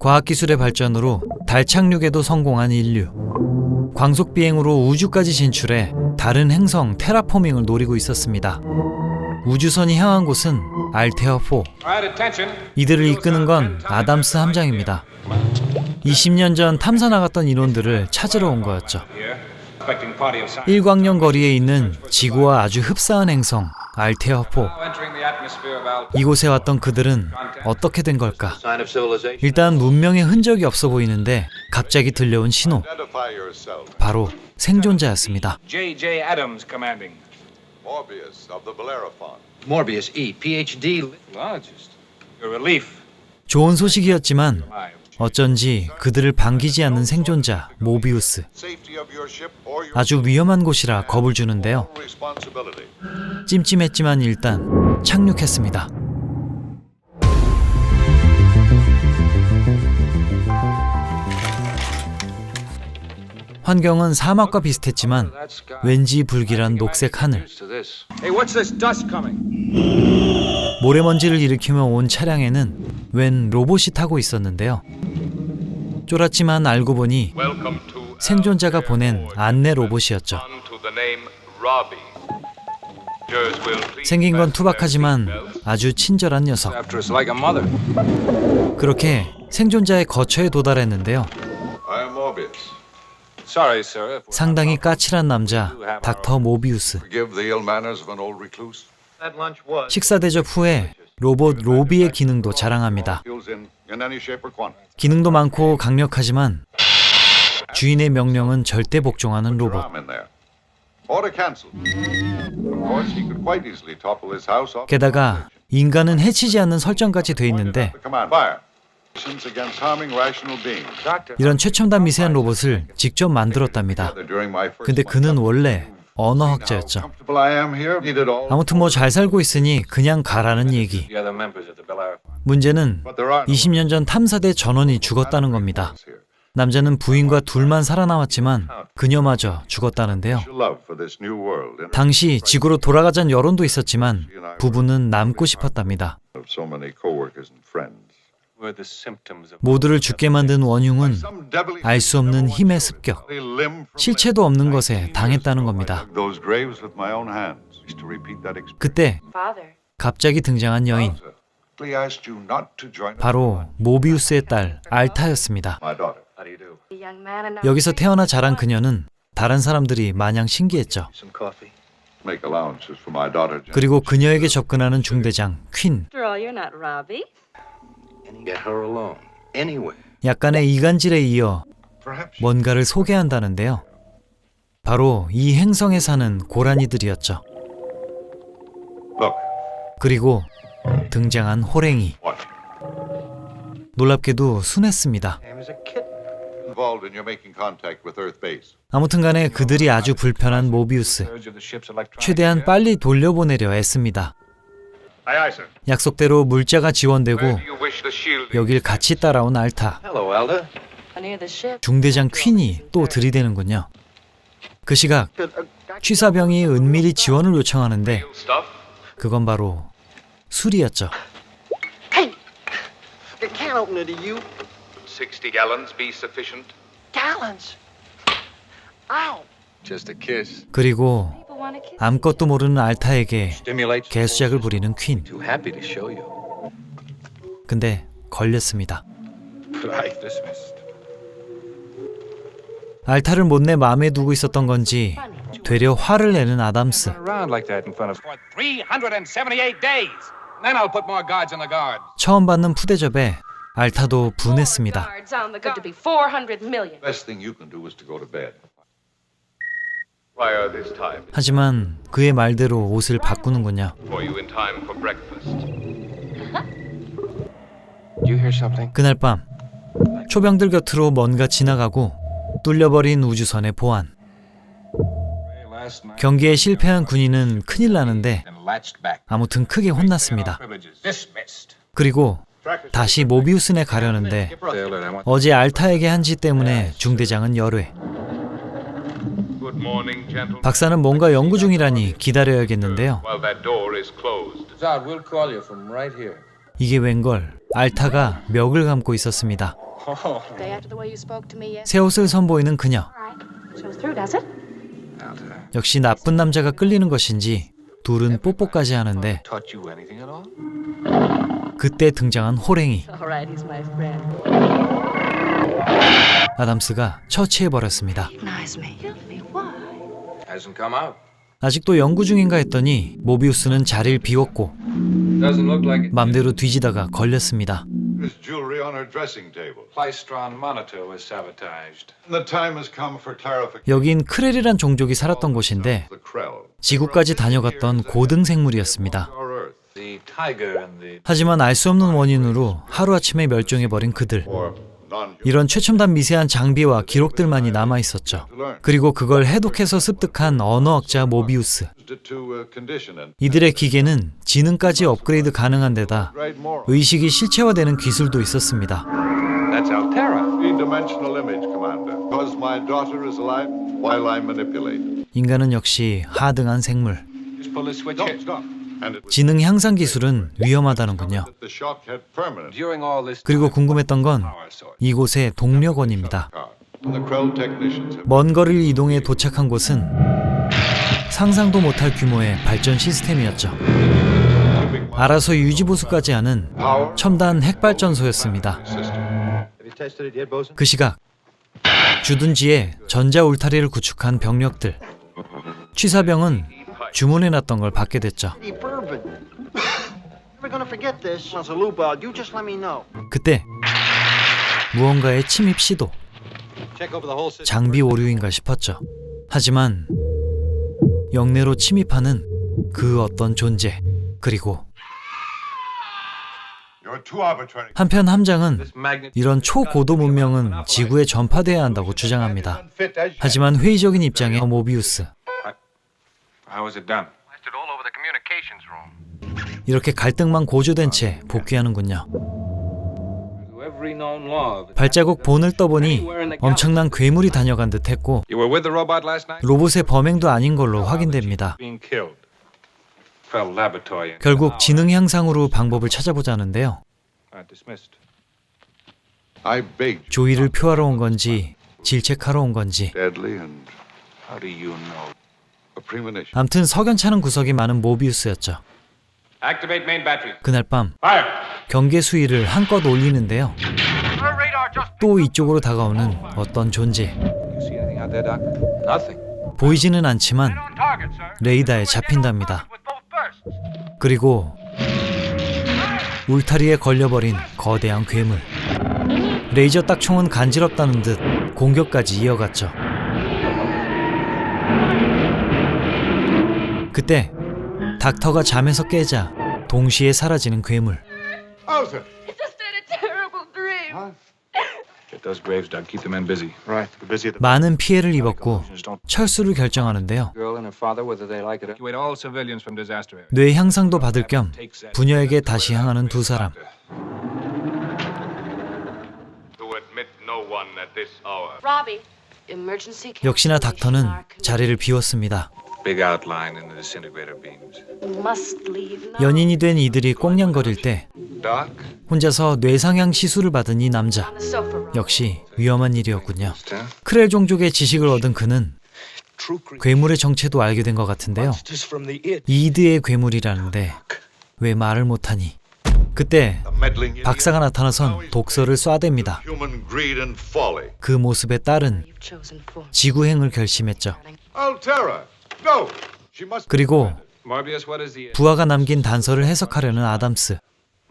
과학기술의 발전으로 달 착륙에도 성공한 인류. 광속비행으로 우주까지 진출해 다른 행성 테라포밍을 노리고 있었습니다. 우주선이 향한 곳은 알테아4. 이들을 이끄는 건 아담스 함장입니다. 20년 전 탐사 나갔던 인원들을 찾으러 온 거였죠. 일광년 거리에 있는 지구와 아주 흡사한 행성 알테아4. 이곳에 왔던 그들은 어떻게 된 걸까? 일단 문명의 흔적이 없어 보이는데 갑자기 들려온 신호. 바로 생존자였습니다. J.J. Adams commanding. Morbius of the Bellerophon. Morbius E, PhD, largest. A relief. 좋은 소식이었지만 어쩐지 그들을 반기지 않는 생존자 모비우스. Safety of your ship or your 아주 위험한 곳이라 겁을 주는데요. responsibility. 찜찜했지만 일단 착륙했습니다. 환경은 사막과 비슷했지만 왠지 불길한 녹색 하늘. Hey, what's this dust coming? 모래먼지를 일으키며 온 차량에는 웬 로봇이 타고 있었는데요. 쫄았지만 알고 보니 생존자가 보낸 안내 로봇이었죠. 생긴 건 투박하지만 아주 친절한 녀석. After us like a mother. 그렇게 생존자의 거처에 도달했는데요. I am Morbius. Sorry, sir. 상당히 까칠한 남자 닥터 모비우스. Forgive the ill manners of an old recluse. That lunch was. 식사 대접 후에 로봇 로비의 기능도 자랑합니다. Fuels in any shape or quantity. 기능도 많고 강력하지만 주인의 명령은 절대 복종하는 로봇. Ram in there. Order cancelled. Of course, he could quite easily topple his house off. 게다가 인간은 해치지 않는 설정까지 돼 있는데 The command fire. Against harming rational beings. 이런 최첨단 미세한 로봇을 직접 만들었답니다. During my first 근데 그는 원래 언어학자였죠. comfortable I am here. He did all. 아무튼 뭐 잘 살고 있으니 그냥 가라는 얘기. The other members of the Bellerophon. 문제는 But there are no 20년 전 탐사대 전원이 죽었다는 겁니다. here. 남자는 부인과 둘만 살아남았지만 그녀마저 죽었다는데요. Your love for this new world and 당시 지구로 돌아가자는 여론도 있었지만 부부는 남고 싶었답니다. of so many coworkers and friends. Were the symptoms of. 모두를 죽게 만든 원흉은 Some devilish 알 수 없는 힘의 습격, limb from 실체도 없는 것에 당했다는 겁니다. those graves with my own hands. To repeat that experience. 그때 Father. 갑자기 등장한 여인, I asked you not to join 바로 모비우스의 딸 알타였습니다. my daughter. How do you do? The young man and 여기서 태어나 자란 그녀는 다른 사람들이 마냥 신기했죠. Some coffee. Make allowances for my daughter. 그리고 그녀에게 접근하는 중대장 퀸. After all, you're not Robbie. Get her alone. Anywhere. 약간의 이간질에 이어 Perhaps 뭔가를 소개한다는데요. 바로 이 행성에 사는 고라니들이었죠. look. 그리고 등장한 호랭이. What? 놀랍게도 순했습니다. Name is a kitten. Involved in your making contact with Earth base. 아무튼 간에 그들이 아주 불편한 모비우스. Surge of the ship's electronic. 최대한 빨리 돌려보내려 애씁니다. Aye, aye, sir. 약속대로 물자가 지원되고 You wish the shield. 여길 같이 따라온 알타. Hello, Elder. Near the ship. 중대장 퀸이 또 들이대는군요. 그 시각 취사병이 은밀히 지원을 요청하는데 그건 바로 술이었죠. Hey! I can't open it to you. 60 gallons be sufficient? Gallons! Ow! Just a kiss. 그리고 People want to kiss. 아무것도 모르는 알타에게 Stimulates. 개수작을 부리는 퀸. Too happy to show you. 근데 걸렸습니다. Right. Dismissed. 알타를 못내 마음에 두고 있었던 건지 되려 화를 내는 아담스. Around like that in front of. For 378 days. Then I'll put more guards on the guard. 처음 받는 푸대접에 알타도 분했습니다. Guards on the good to be 400 million. Best thing you can do is to go to bed. Fire this time. 하지만 그의 말대로 옷을 바꾸는군요. For you in time for breakfast. You hear something? 그날 밤 초병들 곁으로 뭔가 지나가고 뚫려버린 우주선의 보안. Last night. 경기에 실패한 군인은 큰일 나는데 And latched back. 아무튼 크게 혼났습니다. Privileges. Dismissed. 그리고 다시 모비우스네 가려는데 Sailor, I want. 어제 알타에게 한 짓 때문에 중대장은 열외. Good morning, gentlemen. 박사는 뭔가 연구 중이라니 기다려야겠는데요. While that door is closed. Zod, we'll call you from right here. 이게 웬걸 알타가 멱을 감고 있었습니다. Day after the way you spoke to me yesterday. 새 옷을 선보이는 그녀. All right. Shows through, does it? 역시 나쁜 남자가 끌리는 것인지 둘은 뽀뽀까지 하는데 Taught you anything at all? 그때 등장한 호랭이. All right, he's my friend. 아담스가 처치해버렸습니다. Recognize me. Me why? Hasn't come out. 아직도 연구 중인가 했더니 모비우스는 자리를 비웠고 Doesn't look like it. 맘대로 뒤지다가 걸렸습니다. There's jewelry on her dressing table. Plystron monitor was sabotaged. The time has come for clarification. 여긴 크렐이란 종족이 살았던 곳인데 The Krell. 지구까지 다녀갔던 고등 생물이었습니다. Our Earth. The tiger and the 하지만 알 수 없는 원인으로 하루아침에 mel종해버린 그들. Or non-human. 이런 최첨단 미세한 장비와 기록들만이 남아있었죠. 그리고 그걸 해독해서 습득한 언어학자 모비우스. To condition and 이들의 기계는 지능까지 업그레이드 가능한 데다 write more. 의식이 실체화되는 기술도 있었습니다. that's Altera. Three-dimensional image, Commander. Because my daughter is alive while I manipulate. 인간은 역시 하등한 생물. Just pull the switch Don't here. stop. And it was 지능 향상 기술은 위험하다는군요. that the shock had permanent During all this 그리고 time, 궁금했던 건 power source. 이곳의 동력원입니다. car. And the Krell technicians have 먼 거리를 이동해 도착한 곳은 상상도 못할 규모의 발전 시스템이었죠. 알아서 유지보수까지 하는 power 첨단 핵발전소였습니다. system. 그 시각 주둔지에 전자 울타리를 구축한 병력들. 취사병은 주문해놨던 걸 받게 됐죠. Eddie Bourbon. Never gonna forget this. Once a loop out, you just let me know. 그때 무언가의 침입 시도. Check over the whole system. 장비 오류인가 싶었죠. 하지만 영내로 침입하는 그 어떤 존재. 그리고 You're too arbitrary. 한편 함장은 This magnet 이런 초고도 문명은 지구에 전파돼야 한다고 주장합니다. Unfit as 하지만 회의적인 입장의 모비우스. How was it done? Blasted all over the communications room. 이렇게 갈등만 고조된 채 복귀하는군요. To every known law. of- 발자국 본을 떠보니 엄청난 괴물이 다녀간 듯했고 You were with the robot last night? 로봇의 범행도 아닌 걸로 확인됩니다. Being killed. Krell laboratory. in 결국 지능 향상으로 방법을 찾아보자는데요. dismissed. I begged 조의를 표하러 온 건지 질책하러 온 건지 deadly and How do you know? a premonition. 암튼 석연찮은 구석이 많은 모비우스였죠. Activate main battery. 그날 밤 Fire. 경계 수위를 한껏 올리는데요. Our radar just 또 이쪽으로 다가오는 어떤 존재. You see anything out there, Doc? Nothing. 보이지는 않지만 on target, sir. 레이더에 잡힌답니다. With both bursts. 그리고 울타리에 걸려버린 거대한 괴물. 레이저 딱총은 간지럽다는 듯 공격까지 이어갔죠. 그때 닥터가 잠에서 깨자 동시에 사라지는 괴물. Arthur! I just had a terrible dream. Get those graves dug. Keep the men busy. Right, we're busy at the 많은 피해를 입었고 Just don't 철수를 결정하는데요. girl and her father whether they like it. Evacuate all civilians from disaster area. 뇌 향상도 받을 겸 부녀에게 다시 향하는 두 사람. to admit no one at this hour. Robbie, emergency. 역시나 cancellation 닥터는 are 자리를 비웠습니다. Big outline in the disintegrator beams. must leave now. 연인이 된 이들이 꽁냥거릴 때 Doc? 혼자서 뇌상향 시술을 받은 이 남자. On the sofa, Robbie. 역시 위험한 일이었군요. Stan? 크렐 종족의 지식을 얻은 그는 True creatures 괴물의 정체도 알게 된 것 같은데요. from the id. 이드의 괴물이라는데 왜 말을 못하니? 그때 A meddling 박사가 나타나선 독서를 쏴댑니다. human greed and folly. 그 모습에 딸은 You've chosen for. 지구행을 결심했죠. Altera! No! She must 그리고 Morbius, what is the id? 부하가 남긴 단서를 해석하려는 아담스.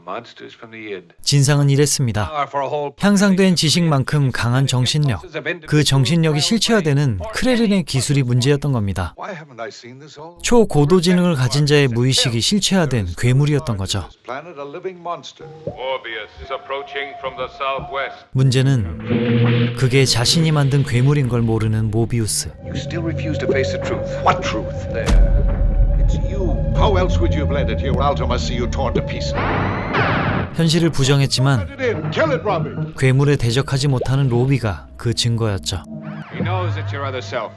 Monsters from the id. 진상은 이랬습니다. Power for a whole 향상된 지식만큼 강한 정신력. 그 정신력이 실체화되는 크레린의 기술이 문제였던 겁니다. Why haven't I seen this all? 초고도지능을 가진 자의 무의식이 실체화된 괴물이었던 거죠. This planet a living monster. Morbius is approaching from the southwest. 문제는 그게 자신이 만든 괴물인 걸 모르는 모비우스. You still refuse to face the truth. What truth? There. It's you. How else would you have let it here? Alta must see you torn to pieces. 현실을 부정했지만 Let it in. Kill it, Robbie. 괴물에 대적하지 못하는 로비가 그 증거였죠. He knows it's your other self.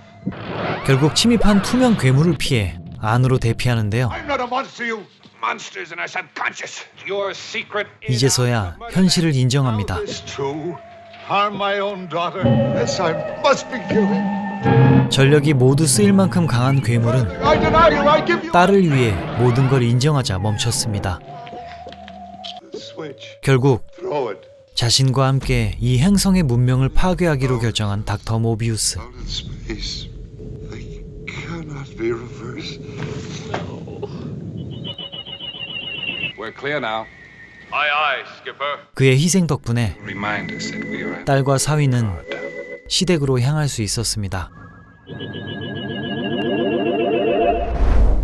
결국 침입한 투명 괴물을 피해 안으로 대피하는데요. I'm not a monster, you. Monsters in our subconscious. Your secret. 이제서야 현실을 인정합니다. This too. harm my own daughter. Yes, I must be guilty. 전력이 모두 쓰일 만큼 강한 괴물은 I deny you. I give you 딸을 위해 모든 걸 인정하자 멈췄습니다. the switch. 결국 Throw it 자신과 함께 이 행성의 문명을 파괴하기로 결정한 닥터 모비우스. out in space. They cannot be reversed. We're clear now. Aye, aye, Skipper. 그의 희생 덕분에 Remind us that we are 딸과 사위는 시댁으로 향할 수 있었습니다.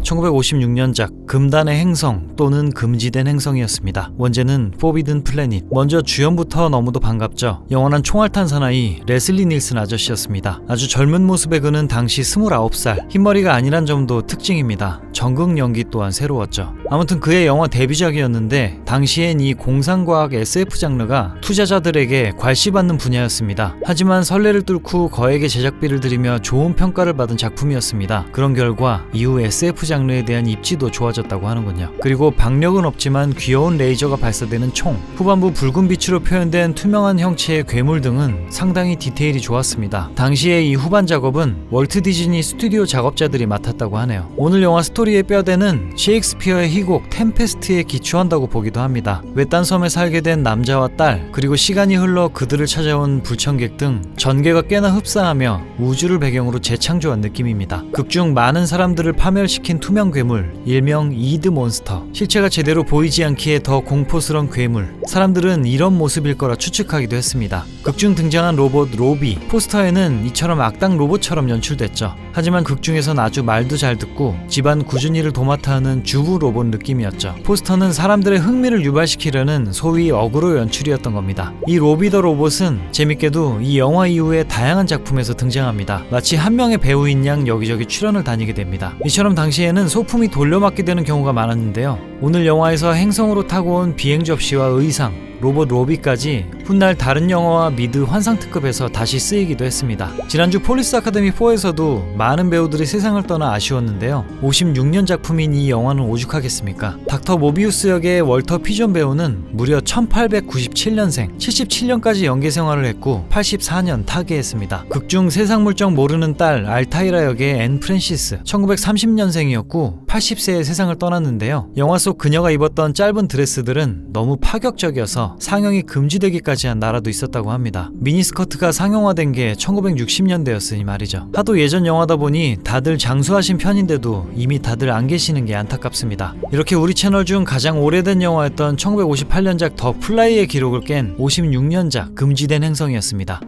1956년작 금단의 행성 또는 금지된 행성이었습니다. 원제는 포비든 플래닛. 먼저 주연부터 너무도 반갑죠. 영원한 총알탄 사나이 레슬리 닐슨 아저씨였습니다. 아주 젊은 모습의 그는 당시 29살, 흰머리가 아니란 점도 특징입니다. 전극 연기 또한 새로웠죠. 아무튼 그의 영화 데뷔작이었는데 당시엔 이 공상과학 SF 장르가 투자자들에게 괄시받는 분야였습니다. 하지만 선례를 뚫고 거액의 제작비를 들이며 좋은 평가를 받은 작품이었습니다. 그런 결과 이후 SF 장르에 대한 입지도 좋아졌다고 하는군요. 그리고 박력은 없지만 귀여운 레이저가 발사되는 총, 후반부 붉은 빛으로 표현된 투명한 형체의 괴물 등은 상당히 디테일이 좋았습니다. 당시에 이 후반 작업은 월트 디즈니 스튜디오 작업자들이 맡았다고 하네요. 오늘 영화 스토리의 뼈대는 셰익스피어의 희곡 템페스트에 기초한다고 보기도 합니다. 외딴 섬에 살게 된 남자와 딸, 그리고 시간이 흘러 그들을 찾아온 불청객 등 전개가 꽤나 흡사하며 우주를 배경으로 재창조한 느낌입니다. 극중 많은 사람들을 파멸시킨 투명 괴물, 일명 이드 몬스터. 실체가 제대로 보이지 않기에 더 공포스러운 괴물. 사람들은 이런 모습일 거라 추측하기도 했습니다. 극중 등장한 로봇 로비. 포스터에는 이처럼 악당 로봇처럼 연출됐죠. 하지만 극중에선 아주 말도 잘 듣고 집안 꾸준히를 도맡아 하는 주부 로봇 느낌이었죠. 포스터는 사람들의 흥미를 유발시키려는 소위 어그로 연출이었던 겁니다. 이 로비 더 로봇은 재밌게도 이 영화 이후에 다양한 작품에서 등장합니다. 마치 한 명의 배우인 양 여기저기 출연을 다니게 됩니다. 이처럼 당시에는 소품이 돌려막게 되는 경우가 많았는데요. 오늘 영화에서 행성으로 타고 온 비행 접시와 의상, 로봇 로비까지 훗날 다른 영화와 미드 환상특급에서 다시 쓰이기도 했습니다. 지난주 폴리스 아카데미 4에서도 많은 배우들이 세상을 떠나 아쉬웠는데요. 56년 작품인 이 영화는 오죽하겠습니까? 닥터 모비우스 역의 월터 피존 배우는 무려 1897년생, 77년까지 연기 생활을 했고 84년 타계했습니다. 극중 세상 물정 모르는 딸 알타이라 역의 앤 프랜시스, 1930년생이었고 80세에 세상을 떠났는데요. 영화 속 그녀가 입었던 짧은 드레스들은 너무 파격적이어서 상영이 금지되기까지 한 나라도 있었다고 합니다. 미니스커트가 상용화된 게 1960년대였으니 말이죠. 하도 예전 영화다 보니 다들 장수하신 편인데도 이미 다들 안 계시는 게 안타깝습니다. 이렇게 우리 채널 중 가장 오래된 영화였던 1958년작 더 플라이의 기록을 깬 56년작 금지된 행성이었습니다.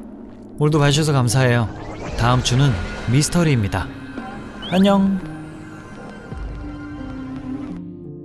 오늘도 봐주셔서 감사해요. 다음 주는 미스터리입니다. 안녕.